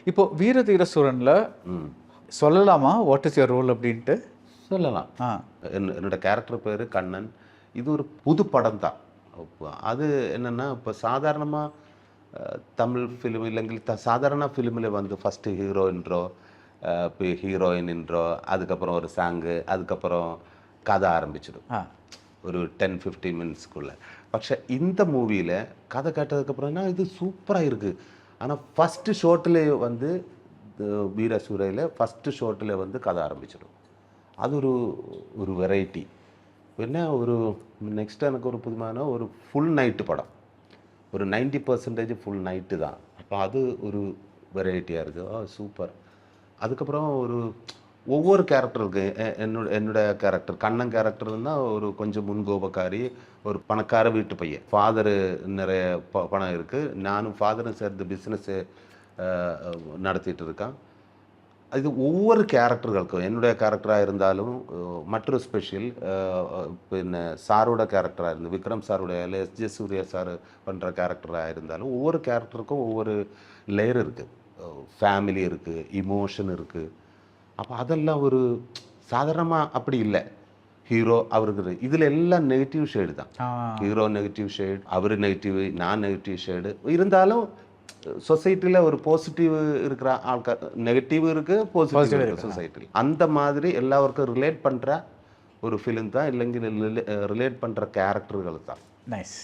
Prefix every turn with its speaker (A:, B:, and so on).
A: இப்போ வீர தீர சூரனில் சொல்லலாமா வாட் இஸ் யுவர் ரோல் அப்படின்ட்டு?
B: சொல்லலாம். என்னோட கேரக்டர் பேர் கண்ணன். இது ஒரு புது படம் தான். அது என்னென்னா, இப்போ சாதாரணமாக தமிழ் ஃபிலிம் இல்லைங்க சாதாரண ஃபிலிமில் வந்து ஃபஸ்ட்டு ஹீரோ இன்ட்ரோ, இப்போ ஹீரோயின் இன்ட்ரோ, அதுக்கப்புறம் ஒரு சாங்கு, அதுக்கப்புறம் கதை ஆரம்பிச்சிடும் ஒரு 10-15 மினிட்ஸ்க்குள்ளே. പക്ഷേ இந்த மூவியில் கதை கேட்டதுக்கப்புறம்னா இது சூப்பராக இருக்குது. ஆனால் ஃபஸ்ட்டு ஷோட்டில் வந்து வீரசூரையில் ஃபஸ்ட்டு ஷோட்டில் வந்து கதை ஆரம்பிச்சிடும். அது ஒரு வெரைட்டி. என்ன ஒரு நெக்ஸ்ட் எனக்கு ஒரு புதுமையான ஒரு ஃபுல் நைட்டு படம். ஒரு 90% ஃபுல் நைட்டு தான். அப்போ அது ஒரு வெரைட்டியாக இருக்குது. சூப்பர். அதுக்கப்புறம் ஒவ்வொரு கேரக்டருக்கு என்னோட கேரக்டர் கண்ணன் கேரக்டர்னா ஒரு கொஞ்சம் முன்கோபக்காரி, ஒரு பணக்கார வீட்டு பையன். ஃபாதரு நிறைய பணம் இருக்குது. நானும் ஃபாதரும் சேர்ந்து பிஸ்னஸ்ஸு நடத்திட்டு இருக்கான். இது ஒவ்வொரு கேரக்டர்களுக்கும் என்னுடைய கேரக்டராக இருந்தாலும் மற்றொரு ஸ்பெஷல் പിന്നെ சாரோட கேரக்டராக இருந்து விக்ரம் சாருடைய இல்லை எஸ்ஜே சூர்யா சார் பண்ணுற கேரக்டராக இருந்தாலும் ஒவ்வொரு கேரக்டருக்கும் ஒவ்வொரு லேயர் இருக்குது. ஃபேமிலி இருக்குது, இமோஷன் இருக்குது. அப்போ அதெல்லாம் ஒரு சாதாரணமாக அப்படி இல்லை. ஹீரோ அவருக்கு இதில் எல்லாம் நெகட்டிவ் ஷேடு தான். ஹீரோ நெகட்டிவ் ஷேடு, அவர் நெகட்டிவ், நான் நெகட்டிவ் ஷேடு. இருந்தாலும் சொசைட்டியில் ஒரு பாசிட்டிவ் இருக்கிற ஆட்கள், நெகட்டிவ் இருக்குது, பாசிட்டிவ் இருக்குது சொசைட்டியில். அந்த மாதிரி எல்லாருக்கும் ரிலேட் பண்ணுற ஒரு ஃபிலிம் தான். இல்லைங்க ரிலேட் பண்ணுற கேரக்டர்கள் தான்.
A: நைஸ்.